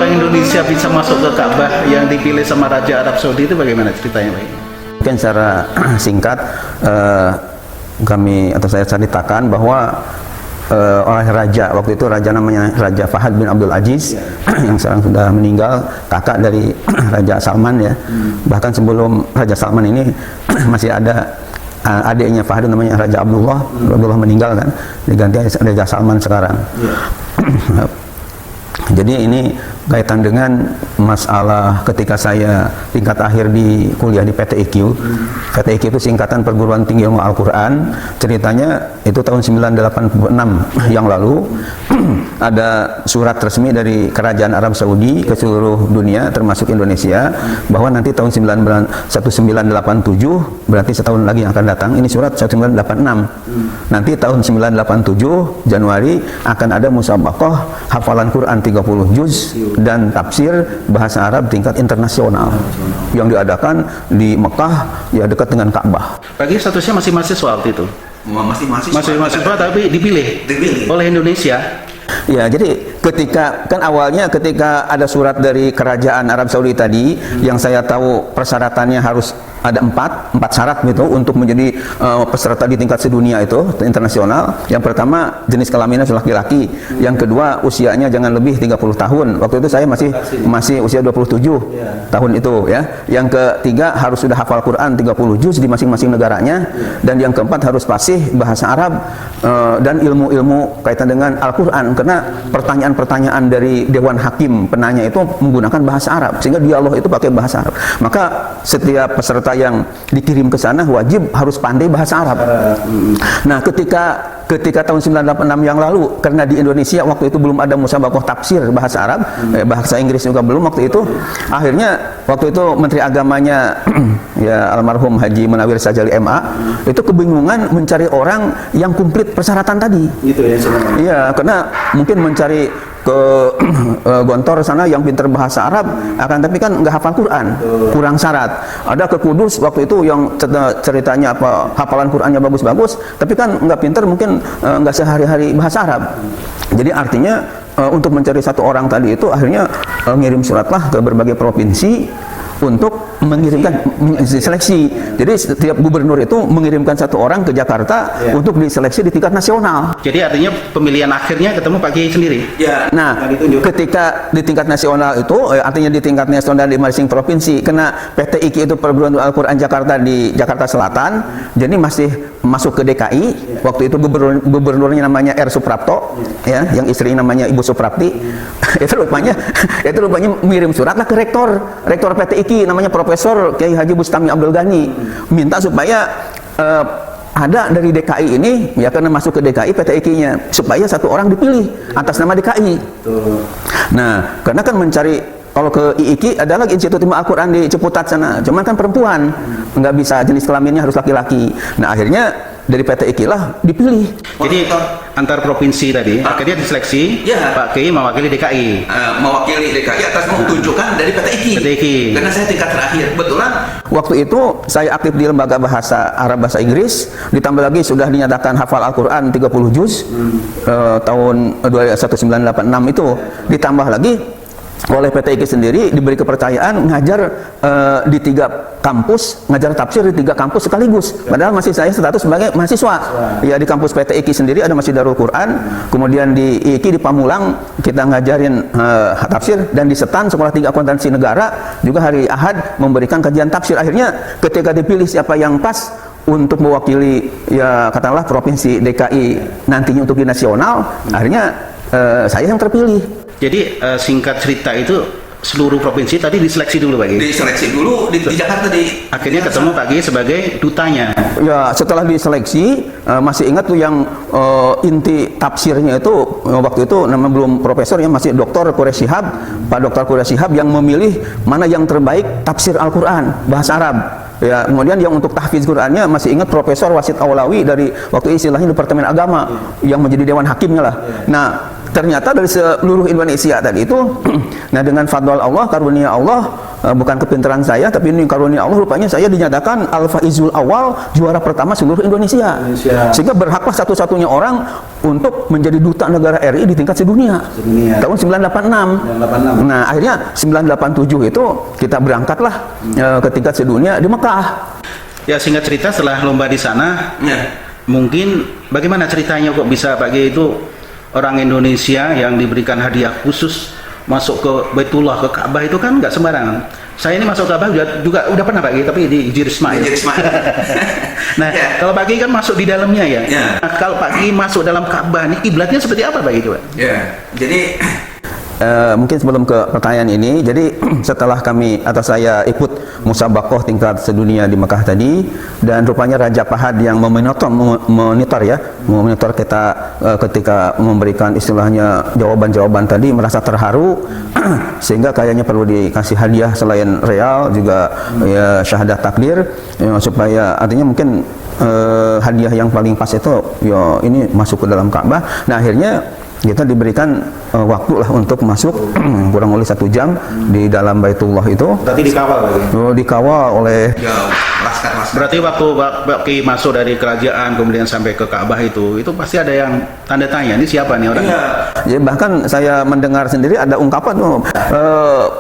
orang Indonesia bisa masuk ke Ka'bah yang dipilih sama Raja Arab Saudi itu bagaimana ceritanya, Pak? Mungkin secara singkat kami atau saya ceritakan bahwa oleh raja, waktu itu raja namanya Raja Fahad bin Abdul Aziz yang sekarang sudah meninggal, kakak dari Raja Salman ya. Bahkan sebelum Raja Salman ini masih ada adiknya Fahad namanya Raja Abdullah. Abdullah meninggal kan, diganti Raja Salman sekarang. Jadi ini kaitan dengan masalah ketika saya tingkat akhir di kuliah di PTIQ. PTIQ itu singkatan Perguruan Tinggi Ilmu Al-Quran. Ceritanya itu tahun 986 yang lalu ada surat resmi dari Kerajaan Arab Saudi ke seluruh dunia termasuk Indonesia bahwa nanti tahun 1987, berarti setahun lagi yang akan datang, ini surat 1986. Nanti tahun 987 Januari akan ada musabaqah hafalan Quran 30 juz dan tafsir bahasa Arab tingkat internasional yang diadakan di Mekah, ya dekat dengan Ka'bah. Bagi statusnya masih mahasiswa waktu itu? Masih Mahasiswa tapi dipilih oleh Indonesia. Ya, jadi ketika kan awalnya ketika ada surat dari Kerajaan Arab Saudi tadi yang saya tahu persyaratannya harus ada empat syarat gitu untuk menjadi peserta di tingkat sedunia itu internasional. Yang pertama jenis kelaminnya laki-laki, yang kedua usianya jangan lebih 30 tahun. Waktu itu saya masih usia 27 tahun itu ya. Yang ketiga harus sudah hafal Quran 30 juz di masing-masing negaranya, dan yang keempat harus fasih bahasa Arab dan ilmu-ilmu kaitan dengan Al-Quran, karena pertanyaan-pertanyaan dari Dewan Hakim penanya itu menggunakan bahasa Arab sehingga dialog itu pakai bahasa Arab. Maka setiap peserta yang dikirim ke sana wajib harus pandai bahasa Arab. Nah, ketika tahun 986 yang lalu, karena di Indonesia waktu itu belum ada musabaqah tafsir bahasa Arab, bahasa Inggris juga belum waktu itu, akhirnya waktu itu Menteri Agamanya ya almarhum Haji Munawir Sajali MA itu kebingungan mencari orang yang komplit persyaratan tadi. Gitu ya sebenarnya. Iya, karena mungkin mencari ke Gontor sana yang pinter bahasa Arab tapi kan nggak hafal Quran, kurang syarat. Ada ke Kudus waktu itu yang ceritanya apa hafalan Qurannya bagus-bagus tapi kan nggak pinter, mungkin nggak sehari-hari bahasa Arab. Jadi artinya untuk mencari satu orang tadi itu akhirnya ngirim suratlah ke berbagai provinsi untuk mengirimkan seleksi. Jadi setiap gubernur itu mengirimkan satu orang ke Jakarta untuk diseleksi di tingkat nasional. Jadi artinya pemilihan akhirnya ketemu Pak Kiai sendiri. Ya. Nah, ketika di tingkat nasional itu artinya di tingkat nasional di masing provinsi, karena PTIQ itu Perguruan Al-Quran Jakarta di Jakarta Selatan, jadi masih masuk ke DKI. Waktu itu gubernurnya namanya R. Suprapto, ya, yang istrinya namanya Ibu Suprapti. itu rupanya mengirim surat lah ke rektor PTIQ namanya Profesor Kiai Haji Bustami Abdul Ghani, minta supaya ada dari DKI ini, ya karena masuk ke DKI PTIQ-nya, supaya satu orang dipilih atas nama DKI. Nah, karena kan mencari, kalau ke IIQ ada lagi Institut Ilmu Al-Quran di Ciputat sana, cuman kan perempuan, nggak bisa, jenis kelaminnya harus laki-laki. Nah, akhirnya dari PTIQ lah dipilih. Jadi antar provinsi tadi akhirnya diseleksi, Pak Kiai mewakili DKI. Mewakili DKI atas menunjukkan dari PTIQ. Karena saya tingkat terakhir. Kebetulan waktu itu saya aktif di lembaga bahasa Arab bahasa Inggris, ditambah lagi sudah dinyatakan hafal Al-Quran 30 juz tahun 1986 itu, ditambah lagi oleh PTIQ sendiri diberi kepercayaan ngajar di 3 kampus, ngajar tafsir di 3 kampus sekaligus. Padahal masih saya status sebagai mahasiswa. Ya, di kampus PTIQ sendiri ada Masjid Darul Quran, kemudian di IIQ di Pamulang kita ngajarin tafsir, dan di Setan Sekolah Tinggi Akuntansi Negara juga hari Ahad memberikan kajian tafsir. Akhirnya ketika dipilih siapa yang pas untuk mewakili ya katakanlah provinsi DKI nantinya untuk di nasional, akhirnya saya yang terpilih. Jadi singkat cerita itu seluruh provinsi tadi diseleksi dulu Pak Kiai? Diseleksi dulu di Jakarta akhirnya ketemu Pak Kiai sebagai dutanya. Ya, setelah diseleksi masih ingat tuh yang inti tafsirnya itu waktu itu namanya belum profesor ya, masih Dr. Quraish Shihab, Pak Dr. Quraish Shihab yang memilih mana yang terbaik tafsir Al-Quran bahasa Arab. Ya, kemudian yang untuk tahfiz Qurannya masih ingat Profesor Wasid Aulawi dari waktu istilahnya Departemen Agama yang menjadi Dewan Hakimnya lah. Nah, ternyata dari seluruh Indonesia tadi itu, nah dengan fadl Allah, karunia Allah, bukan kepintaran saya, tapi ini karunia Allah, rupanya saya dinyatakan Al-Faizul Awal, juara pertama seluruh Indonesia. Sehingga berhaklah satu-satunya orang untuk menjadi duta negara RI di tingkat sedunia. Tahun 986. Nah, akhirnya 987 itu kita berangkatlah ke tingkat sedunia di Mekah. Ya, singkat cerita setelah lomba di sana, mungkin bagaimana ceritanya kok bisa Pak Kiai itu orang Indonesia yang diberikan hadiah khusus masuk ke Baitullah, ke Ka'bah itu kan nggak sembarangan. Saya ini masuk Ka'bah juga udah pernah Pak Kiai, tapi di Jirisma. Nah, kalau Pak Kiai kan masuk di dalamnya ya. Nah, kalau Pak Kiai masuk dalam Ka'bah ini kiblatnya seperti apa Pak Kiai? Jadi mungkin sebelum ke pertanyaan ini, jadi setelah kami atau saya ikut musabaqah tingkat sedunia di Mekah tadi, dan rupanya Raja Fahad yang memonitor kita ketika memberikan istilahnya jawaban-jawaban tadi, merasa terharu sehingga kayaknya perlu dikasih hadiah selain real juga ya syahadat takdir, ya, supaya artinya mungkin hadiah yang paling pas itu ya ini masuk ke dalam Ka'bah. Nah, akhirnya kita diberikan waktu lah untuk masuk kurang lebih 1 jam di dalam Baitullah itu. Berarti dikawal lagi? Dikawal oleh Berarti waktu Pak Kiai masuk dari kerajaan kemudian sampai ke Ka'bah itu pasti ada yang tanda tanya, ini siapa nih orangnya? Ya, bahkan saya mendengar sendiri ada ungkapan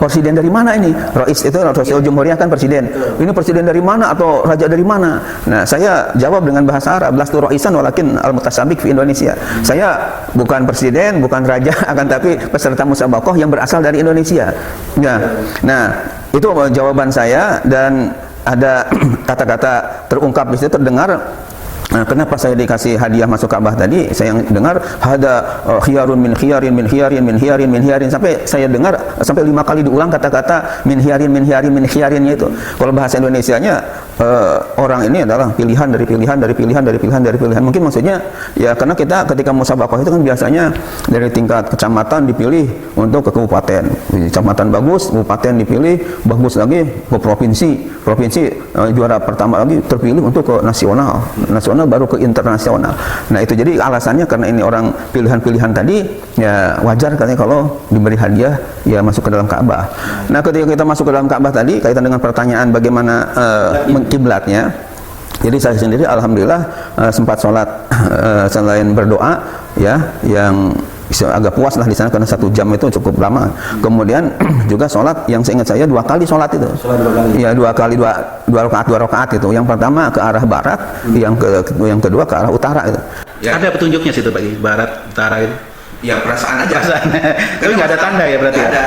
presiden dari mana ini? Rais itu Rasul Jumhuriyah kan presiden. Ini presiden dari mana atau raja dari mana? Nah, saya jawab dengan bahasa Arab, lastu raisan walakin al-mutasabiq fi Indonesia. Saya bukan presiden, bukan raja, akan tapi peserta musabaqah yang berasal dari Indonesia. Ya. Nah, itu jawaban saya, dan ada kata-kata terungkap di situ terdengar. Kenapa saya dikasih hadiah masuk Ka'bah tadi? Saya dengar ada khiyarun min khiyarin min khiyarin min khiyarin min khiyarin, sampai saya dengar sampai 5 kali diulang kata-kata min khiyarin min khiyarin min khiyarinnya itu. Kalau bahasa Indonesianya orang ini adalah pilihan dari pilihan dari pilihan dari pilihan dari pilihan. Mungkin maksudnya ya karena kita ketika musabaqah itu kan biasanya dari tingkat kecamatan dipilih untuk ke kabupaten. Kecamatan bagus, kabupaten dipilih bagus lagi ke provinsi. Provinsi juara pertama lagi terpilih untuk ke nasional. Nasional baru ke internasional. Nah, itu jadi alasannya karena ini orang pilihan-pilihan tadi, ya wajar katanya kalau diberi hadiah ya masuk ke dalam Ka'bah. Nah, ketika kita masuk ke dalam Ka'bah tadi kaitan dengan pertanyaan bagaimana kiblatnya. Jadi saya sendiri alhamdulillah sempat sholat selain berdoa ya yang agak puas lah di sana karena 1 jam itu cukup lama. Kemudian juga sholat yang seingat saya 2 kali sholat itu. Ya 2 kali 2 rakaat itu. Yang pertama ke arah barat, yang kedua ke arah utara itu. Ya. Ada petunjuknya situ Pak, barat, utara itu. Ya perasaan aja. Tapi nggak ada tanda ya berarti. Ada.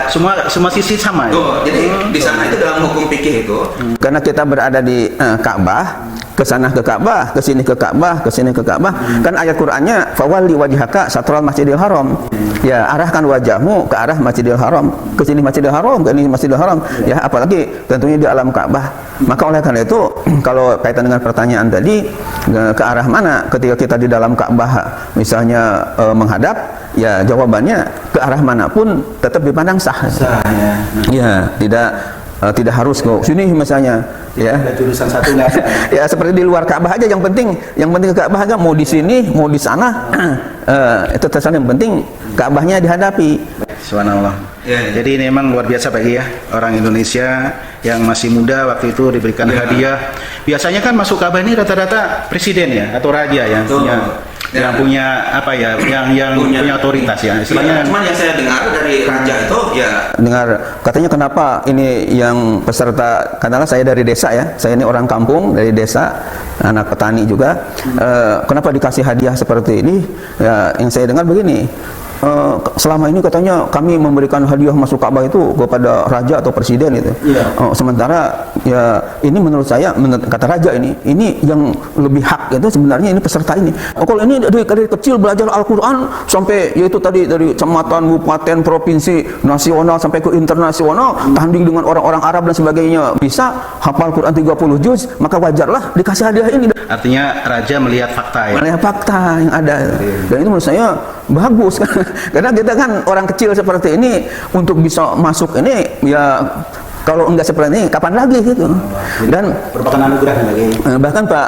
Semua sisi sama. Jadi di sana itu dalam hukum fikih itu. Karena kita berada di Ka'bah, ke sana ke Ka'bah, ke sini ke Ka'bah, ke sini ke Ka'bah. Kan ayat Qur'annya fawalli wajhaka satral Masjidil Haram. Ya, arahkan wajahmu ke arah Masjidil Haram, ke sini Masjidil Haram, ke ini Masjidil Haram. Ya, apalagi tentunya di alam Ka'bah. Maka oleh karena itu kalau kaitan dengan pertanyaan tadi ke arah mana ketika kita di dalam Ka'bah misalnya menghadap, ya jawabannya ke arah manapun tetap dipandang sah. Ya, tidak harus ke sini misalnya, ya. Ada jurusan satu nggak? Ya seperti di luar Ka'bah aja, yang penting ke Ka'bah aja, mau di sini mau di sana itu terserah, yang penting Ka'bahnya dihadapi. Subhanallah. Jadi ini memang luar biasa Pak Kiai ya, orang Indonesia yang masih muda waktu itu diberikan hadiah. Biasanya kan masuk Ka'bah ini rata-rata presiden ya atau raja yang punya apa ya, yang punya otoritas ya istilahnya. Cuman yang saya dengar dari raja itu ya dengar katanya kenapa ini yang peserta, katakanlah saya dari desa ya, saya ini orang kampung dari desa, anak petani juga, kenapa dikasih hadiah seperti ini ya, yang saya dengar begini, selama ini katanya kami memberikan hadiah masuk Ka'bah itu kepada raja atau presiden itu. Sementara ya ini menurut saya, kata raja ini yang lebih hak itu sebenarnya ini peserta ini. Kalau ini dari kecil belajar Al-Qur'an sampai yaitu tadi dari kecamatan, kabupaten, provinsi, nasional sampai ke internasional, tanding dengan orang-orang Arab dan sebagainya, bisa hafal Quran 30 juz, maka wajarlah dikasih hadiah ini. Artinya raja melihat fakta ya. Melihat fakta yang ada. Dan itu menurut saya bagus kan. Karena kita kan orang kecil seperti ini untuk bisa masuk ini ya Kalau enggak seperti ini, kapan lagi gitu? Dan merupakan anugerah lagi. Bahkan Pak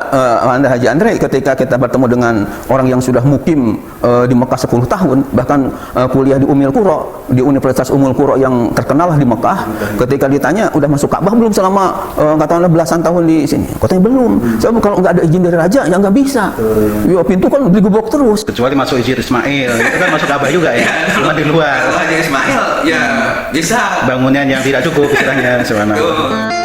Anda Haji Andre, ketika kita bertemu dengan orang yang sudah mukim di Mekah 10 tahun, bahkan kuliah di Ummul Qura, di Universitas Ummul Qura yang terkenal lah di Mekah, ketika ditanya udah masuk Ka'bah belum selama katakanlah belasan tahun di sini, katanya belum. Sebab kalau nggak ada izin dari raja ya nggak bisa. Ya pintu kan digebok terus. Kecuali masuk izin Ismail, itu kan masuk Ka'bah juga ya, cuma di luar. Kalau Haji Ismail ya bisa. Bangunan yang tidak cukup istilahnya sebenarnya.